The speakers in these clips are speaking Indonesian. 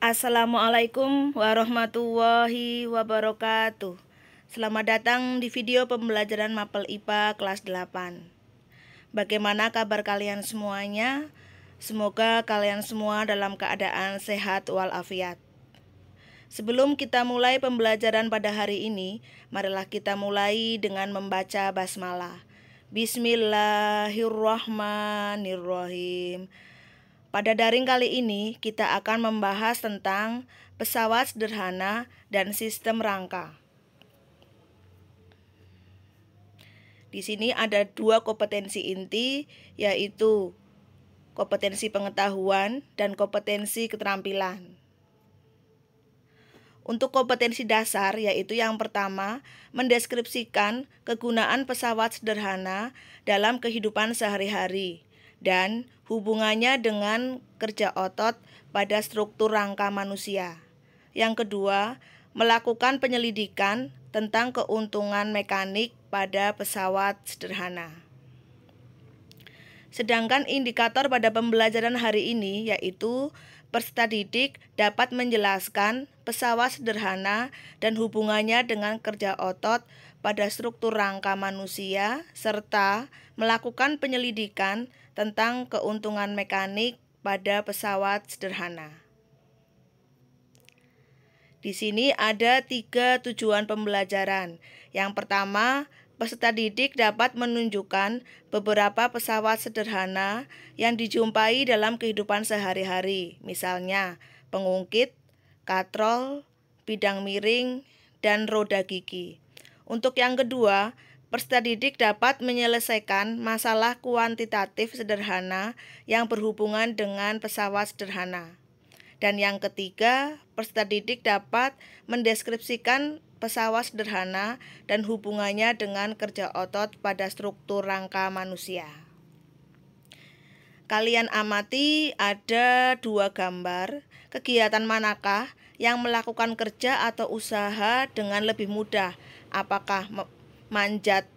Assalamualaikum warahmatullahi wabarakatuh. Selamat datang di video pembelajaran Mapel IPA kelas 8. Bagaimana kabar kalian semuanya? Semoga kalian semua dalam keadaan sehat walafiat. Sebelum kita mulai pembelajaran pada hari ini, marilah kita mulai dengan membaca basmalah. Bismillahirrahmanirrahim. Pada daring kali ini, kita akan membahas tentang pesawat sederhana dan sistem rangka. Di sini ada dua kompetensi inti, yaitu kompetensi pengetahuan dan kompetensi keterampilan. Untuk kompetensi dasar, yaitu yang pertama, mendeskripsikan kegunaan pesawat sederhana dalam kehidupan sehari-hari dan hubungannya dengan kerja otot pada struktur rangka manusia. Yang kedua, melakukan penyelidikan tentang keuntungan mekanik pada pesawat sederhana. Sedangkan indikator pada pembelajaran hari ini yaitu peserta didik dapat menjelaskan pesawat sederhana dan hubungannya dengan kerja otot pada struktur rangka manusia serta melakukan penyelidikan tentang keuntungan mekanik pada pesawat sederhana. Di sini ada 3 tujuan pembelajaran. Yang pertama, peserta didik dapat menunjukkan beberapa pesawat sederhana yang dijumpai dalam kehidupan sehari-hari, misalnya pengungkit, katrol, bidang miring, dan roda gigi. Untuk yang kedua, peserta didik dapat menyelesaikan masalah kuantitatif sederhana yang berhubungan dengan pesawat sederhana. Dan yang ketiga, peserta didik dapat mendeskripsikan pesawat sederhana dan hubungannya dengan kerja otot pada struktur rangka manusia. Kalian amati ada 2 gambar. Kegiatan manakah yang melakukan kerja atau usaha dengan lebih mudah? Apakah manjat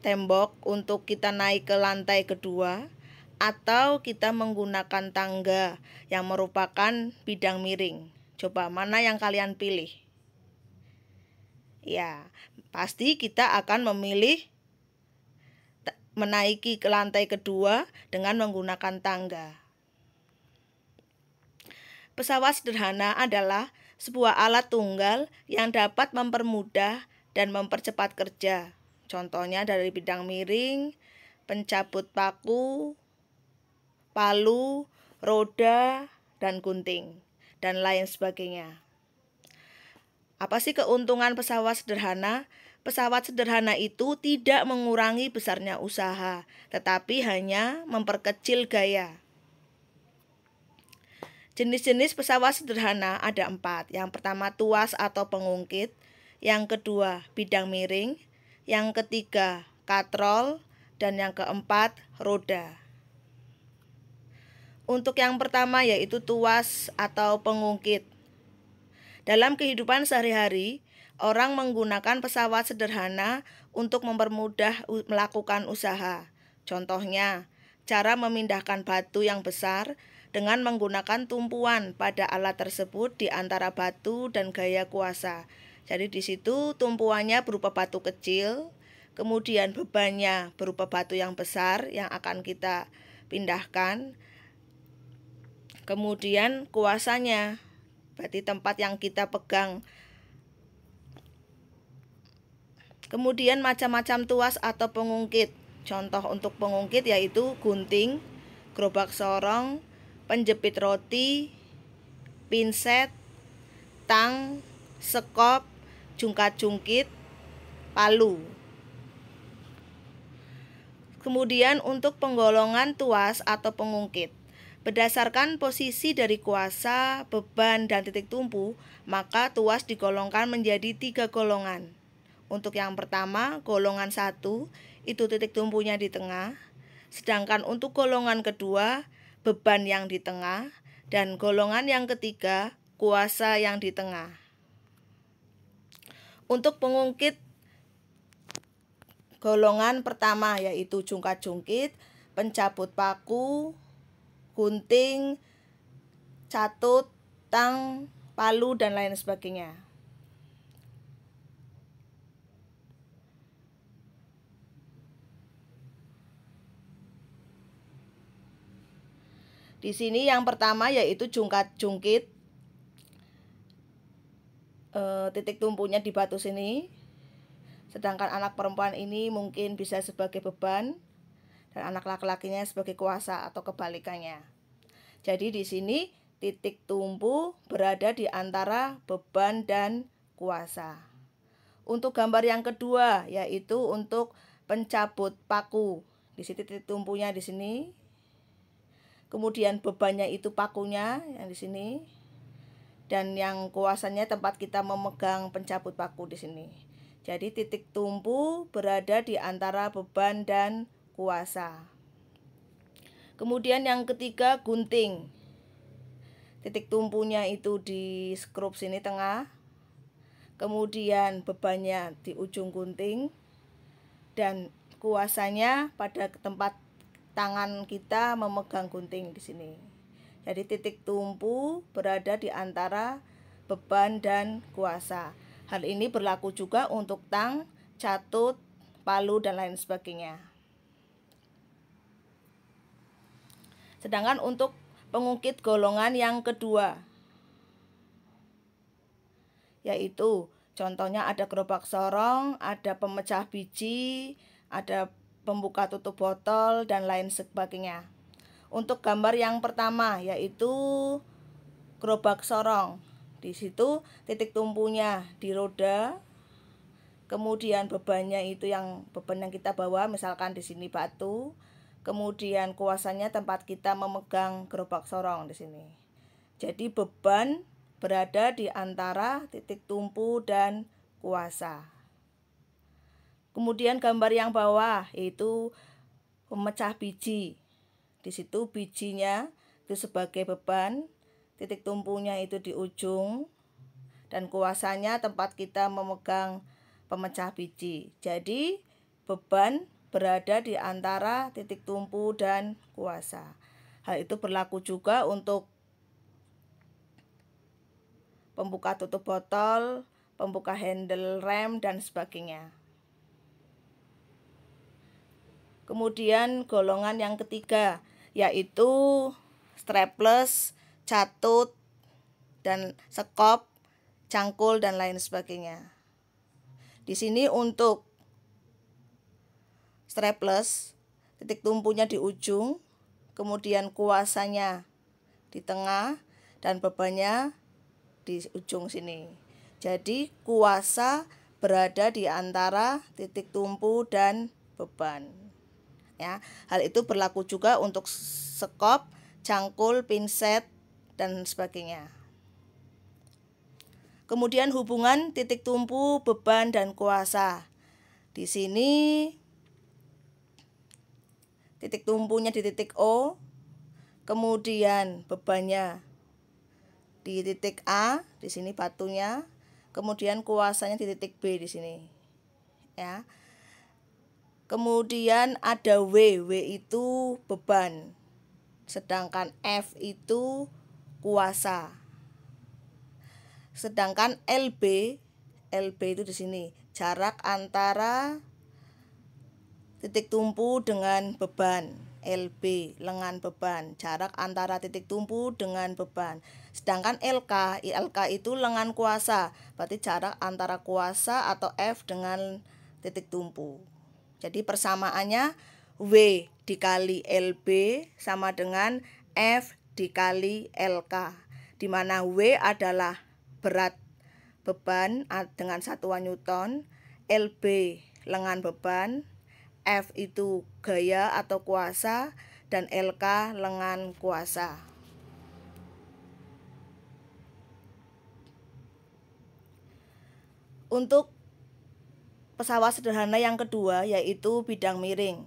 tembok untuk kita naik ke lantai kedua, atau kita menggunakan tangga yang merupakan bidang miring? Coba mana yang kalian pilih? Ya, pasti kita akan memilih menaiki ke lantai kedua dengan menggunakan tangga. Pesawat sederhana adalah sebuah alat tunggal yang dapat mempermudah dan mempercepat kerja. Contohnya dari bidang miring, pencabut paku, palu, roda, dan gunting, dan lain sebagainya. Apa sih keuntungan pesawat sederhana? Pesawat sederhana itu tidak mengurangi besarnya usaha, tetapi hanya memperkecil gaya. Jenis-jenis pesawat sederhana ada 4. Yang pertama tuas atau pengungkit, yang kedua bidang miring, yang ketiga katrol, dan yang keempat roda. Untuk yang pertama yaitu tuas atau pengungkit. Dalam kehidupan sehari-hari, orang menggunakan pesawat sederhana untuk mempermudah melakukan usaha. Contohnya, cara memindahkan batu yang besar dengan menggunakan tumpuan pada alat tersebut di antara batu dan gaya kuasa. Jadi di situ tumpuannya berupa batu kecil, kemudian bebannya berupa batu yang besar yang akan kita pindahkan. Kemudian kuasanya, berarti tempat yang kita pegang. Kemudian macam-macam tuas atau pengungkit. Contoh untuk pengungkit yaitu gunting, gerobak sorong, penjepit roti, pinset, tang, sekop, jungkat-jungkit, palu. Kemudian untuk penggolongan tuas atau pengungkit. Berdasarkan posisi dari kuasa, beban, dan titik tumpu, maka tuas digolongkan menjadi 3 golongan. Untuk yang pertama, golongan 1, itu titik tumpunya di tengah. Sedangkan untuk golongan kedua, beban yang di tengah, dan golongan yang ketiga, kuasa yang di tengah. Untuk pengungkit, golongan pertama yaitu jungkat-jungkit, pencabut paku, gunting, catut, tang, palu, dan lain sebagainya. Di sini yang pertama yaitu jungkit, titik tumpunya di batu sini. Sedangkan anak perempuan ini mungkin bisa sebagai beban dan anak laki-lakinya sebagai kuasa atau kebalikannya. Jadi di sini titik tumpu berada di antara beban dan kuasa. Untuk gambar yang kedua yaitu untuk pencabut paku. Di sini titik tumpunya di sini. Kemudian bebannya itu pakunya yang di sini. Dan yang kuasanya tempat kita memegang pencabut paku di sini. Jadi titik tumpu berada di antara beban dan kuasa. Kemudian yang ketiga gunting. Titik tumpunya itu di skrup sini tengah. Kemudian bebannya di ujung gunting. Dan kuasanya pada tempat tangan kita memegang gunting di sini. Jadi titik tumpu berada di antara beban dan kuasa. Hal ini berlaku juga untuk tang, catut, palu, dan lain sebagainya. Sedangkan untuk pengungkit golongan yang kedua, yaitu contohnya ada gerobak sorong, ada pemecah biji, ada pembuka tutup botol, dan lain sebagainya. Untuk gambar yang pertama yaitu gerobak sorong. Di situ titik tumpunya di roda. Kemudian bebannya itu beban yang kita bawa, misalkan di sini batu. Kemudian kuasanya tempat kita memegang gerobak sorong di sini. Jadi beban berada di antara titik tumpu dan kuasa. Kemudian gambar yang bawah yaitu pemecah biji. Di situ bijinya itu sebagai beban, titik tumpunya itu di ujung, dan kuasanya tempat kita memegang pemecah biji. Jadi beban berada di antara titik tumpu dan kuasa. Hal itu berlaku juga untuk pembuka tutup botol, pembuka handle rem, dan sebagainya. Kemudian golongan yang ketiga yaitu strapless, catut, dan sekop, cangkul, dan lain sebagainya. Di sini untuk strapless, titik tumpunya di ujung, kemudian kuasanya di tengah, dan bebannya di ujung sini. Jadi kuasa berada di antara titik tumpu dan beban. Ya, hal itu berlaku juga untuk sekop, cangkul, pinset, dan sebagainya. Kemudian hubungan titik tumpu, beban, dan kuasa. Di sini titik tumpunya di titik O, kemudian bebannya di titik A, di sini batunya, kemudian kuasanya di titik B di sini. Ya. Kemudian ada W itu beban. Sedangkan F itu kuasa. Sedangkan LB itu di sini jarak antara titik tumpu dengan beban. LB lengan beban, jarak antara titik tumpu dengan beban. Sedangkan LK itu lengan kuasa, berarti jarak antara kuasa atau F dengan titik tumpu. Jadi persamaannya W dikali LB sama dengan F dikali LK, di mana W adalah berat beban dengan satuan Newton, LB lengan beban, F itu gaya atau kuasa, dan LK lengan kuasa. Untuk pesawat sederhana yang kedua yaitu bidang miring.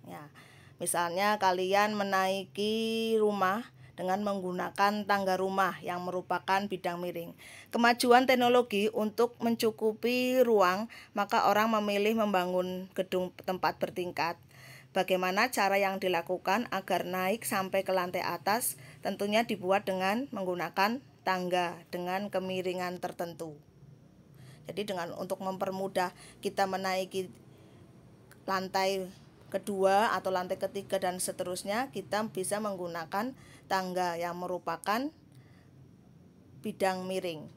Ya, misalnya kalian menaiki rumah dengan menggunakan tangga rumah yang merupakan bidang miring. Kemajuan teknologi untuk mencukupi ruang, maka orang memilih membangun gedung tempat bertingkat. Bagaimana cara yang dilakukan agar naik sampai ke lantai atas tentunya dibuat dengan menggunakan tangga dengan kemiringan tertentu. Jadi untuk mempermudah kita menaiki lantai kedua atau lantai ketiga dan seterusnya, kita bisa menggunakan tangga yang merupakan bidang miring.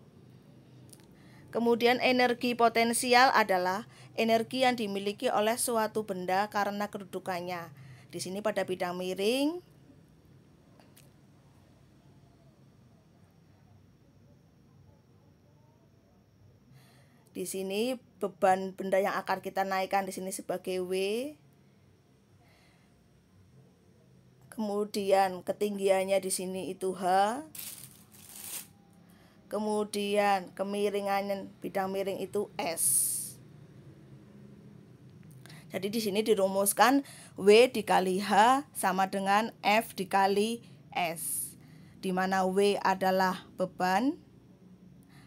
Kemudian energi potensial adalah energi yang dimiliki oleh suatu benda karena kedudukannya. Di sini pada bidang miring, di sini beban benda yang akan kita naikkan di sini sebagai W. Kemudian ketinggiannya di sini itu H. Kemudian kemiringan bidang miring itu S. Jadi di sini dirumuskan W dikali H sama dengan F dikali S. Di mana W adalah beban,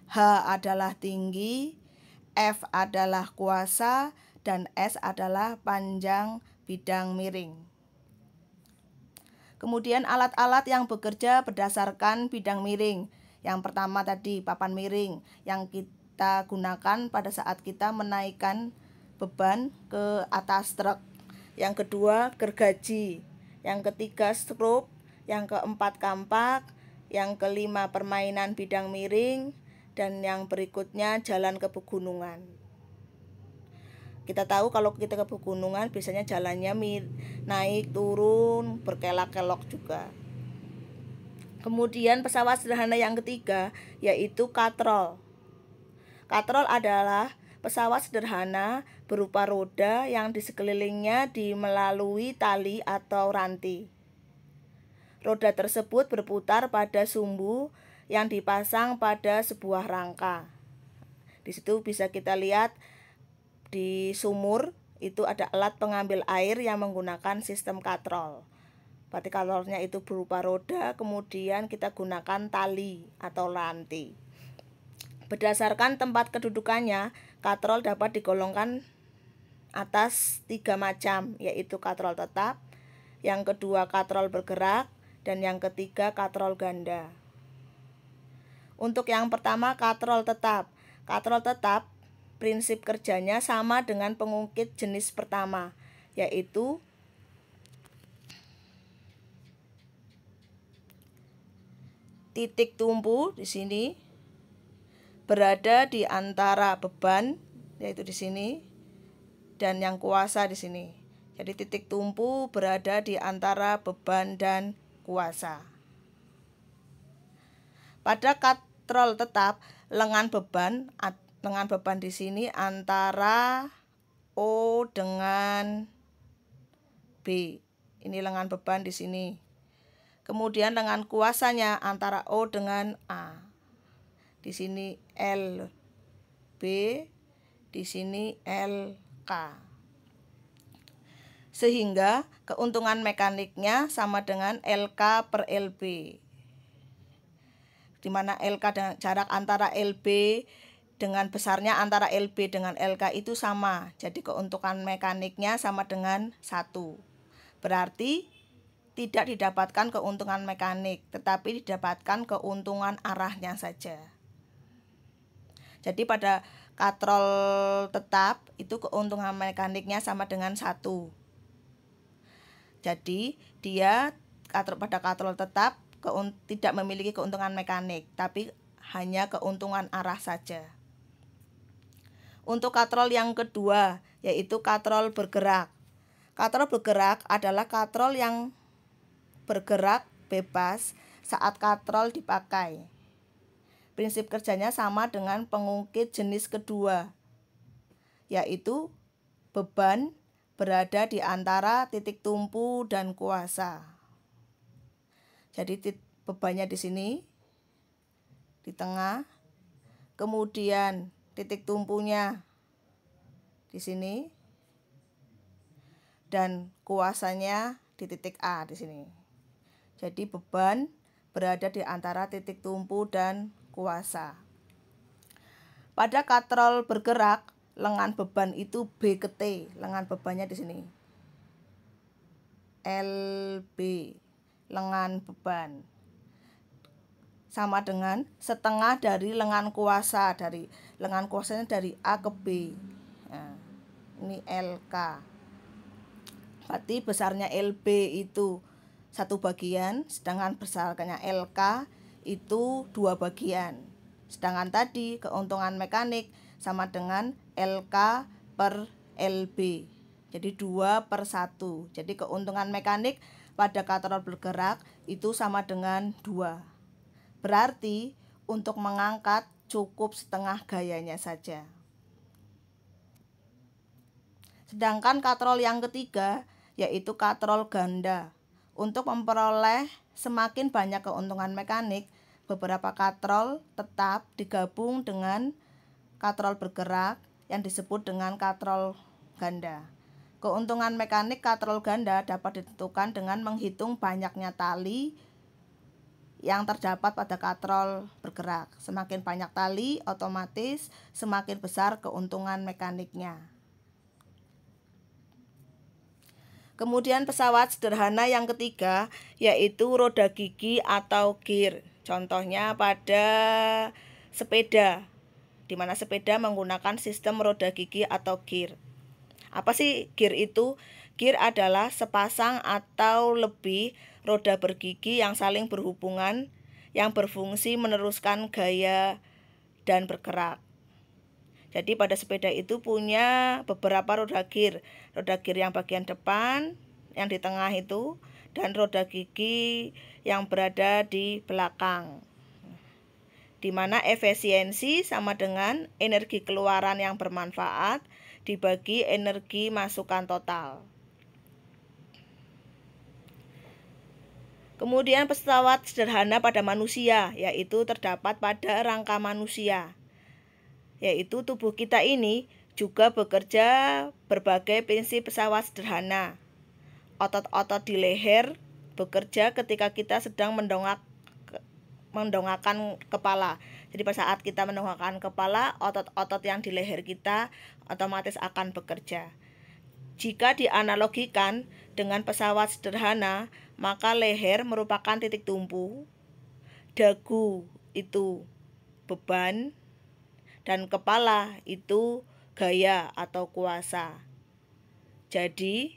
H adalah tinggi, F adalah kuasa, dan S adalah panjang bidang miring. Kemudian alat-alat yang bekerja berdasarkan bidang miring. Yang pertama tadi papan miring yang kita gunakan pada saat kita menaikkan beban ke atas truk. Yang kedua gergaji. Yang ketiga strop. Yang keempat kampak. Yang kelima permainan bidang miring. Dan yang berikutnya jalan ke pegunungan. Kita tahu kalau kita ke pegunungan biasanya jalannya naik turun berkelak-kelok juga. Kemudian pesawat sederhana yang ketiga yaitu katrol. Katrol adalah pesawat sederhana berupa roda yang di sekelilingnya melalui tali atau ranti. Roda tersebut berputar pada sumbu yang dipasang pada sebuah rangka. Di situ bisa kita lihat di sumur itu ada alat pengambil air yang menggunakan sistem katrol. Berarti katrolnya itu berupa roda, kemudian kita gunakan tali atau ranti. Berdasarkan tempat kedudukannya, katrol dapat digolongkan atas 3 macam, yaitu katrol tetap, yang kedua katrol bergerak, dan yang ketiga katrol ganda. Untuk yang pertama katrol tetap. Katrol tetap prinsip kerjanya sama dengan pengungkit jenis pertama, yaitu titik tumpu di sini berada di antara beban, yaitu di sini, dan yang kuasa di sini. Jadi titik tumpu berada di antara beban dan kuasa. Pada katrol tetap, lengan beban di sini antara O dengan B. Ini lengan beban di sini. Kemudian lengan kuasanya antara O dengan A. Di sini L B, di sini L K. Sehingga keuntungan mekaniknya sama dengan LK per LB. Di mana LK dan jarak antara LB dengan besarnya antara LB dengan LK itu sama. Jadi keuntungan mekaniknya sama dengan 1. Berarti tidak didapatkan keuntungan mekanik, tetapi didapatkan keuntungan arahnya saja. Jadi pada katrol tetap itu keuntungan mekaniknya sama dengan 1. Jadi dia pada katrol tetap tidak memiliki keuntungan mekanik, tapi hanya keuntungan arah saja. Untuk katrol yang kedua, yaitu katrol bergerak. Katrol bergerak adalah katrol yang bergerak bebas saat katrol dipakai. Prinsip kerjanya sama dengan pengungkit jenis kedua, yaitu beban berada di antara titik tumpu dan kuasa. Jadi bebannya di sini, di tengah, kemudian titik tumpunya di sini, dan kuasanya di titik A di sini. Jadi beban berada di antara titik tumpu dan kuasa. Pada katrol bergerak, lengan beban itu B ke T, lengan bebannya di sini. LB, lengan beban. sama dengan setengah dari lengan kuasa. Dari lengan kuasanya dari A ke B. Nah, ini LK. Berarti besarnya LB itu 1 bagian, sedangkan besarnya LK itu 2 bagian. Sedangkan tadi keuntungan mekanik sama dengan LK per LB. Jadi 2/1. Jadi keuntungan mekanik pada katrol bergerak itu sama dengan 2. Berarti untuk mengangkat cukup setengah gayanya saja. Sedangkan katrol yang ketiga yaitu katrol ganda. Untuk memperoleh semakin banyak keuntungan mekanik, beberapa katrol tetap digabung dengan katrol bergerak yang disebut dengan katrol ganda. Keuntungan mekanik katrol ganda dapat ditentukan dengan menghitung banyaknya tali yang terdapat pada katrol bergerak. Semakin banyak tali, otomatis semakin besar keuntungan mekaniknya. Kemudian pesawat sederhana yang ketiga yaitu roda gigi atau gear. Contohnya pada sepeda, di mana sepeda menggunakan sistem roda gigi atau gear. Apa sih gear itu? Gear adalah sepasang atau lebih roda bergigi yang saling berhubungan yang berfungsi meneruskan gaya dan bergerak. Jadi pada sepeda itu punya beberapa roda gear yang bagian depan, yang di tengah itu, dan roda gigi yang berada di belakang. Di mana efisiensi sama dengan energi keluaran yang bermanfaat dibagi energi masukan total. Kemudian pesawat sederhana pada manusia, yaitu terdapat pada rangka manusia. Yaitu tubuh kita ini juga bekerja berbagai prinsip pesawat sederhana. Otot-otot di leher bekerja ketika kita sedang mendongakkan kepala. Jadi pada saat kita mendongakkan kepala, otot-otot yang di leher kita otomatis akan bekerja. Jika dianalogikan dengan pesawat sederhana, maka leher merupakan titik tumpu, dagu itu beban, dan kepala itu gaya atau kuasa. Jadi,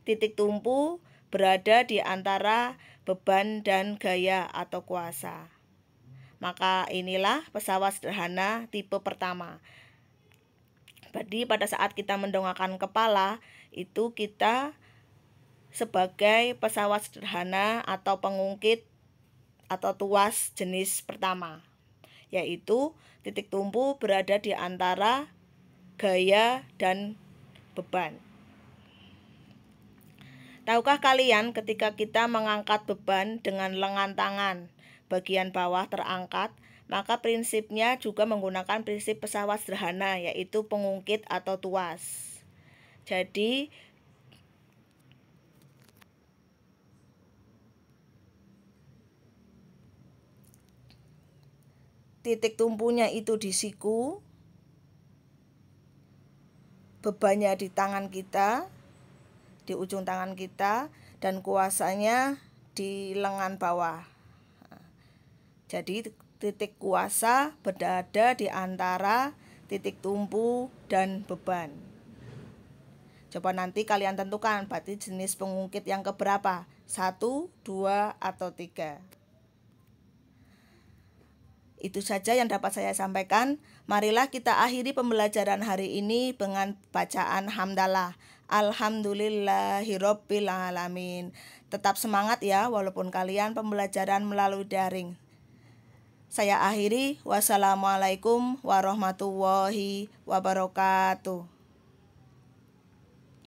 titik tumpu berada di antara beban dan gaya atau kuasa. Maka inilah pesawat sederhana tipe pertama. Jadi pada saat kita mendongakkan kepala, itu kita sebagai pesawat sederhana atau pengungkit atau tuas jenis pertama, yaitu titik tumpu berada di antara gaya dan beban. Tahukah kalian ketika kita mengangkat beban dengan lengan tangan bagian bawah terangkat, maka prinsipnya juga menggunakan prinsip pesawat sederhana, yaitu pengungkit atau tuas. Jadi titik tumpunya itu di siku, bebannya di tangan kita, di ujung tangan kita, dan kuasanya di lengan bawah. Jadi titik kuasa berada di antara titik tumpu dan beban. Coba nanti kalian tentukan berarti jenis pengungkit yang keberapa, 1, 2, atau 3. Itu saja yang dapat saya sampaikan. Marilah kita akhiri pembelajaran hari ini dengan bacaan hamdalah. Alhamdulillahirabbil alamin. Tetap semangat ya walaupun kalian pembelajaran melalui daring. Saya akhiri. Wassalamualaikum warahmatullahi wabarakatuh.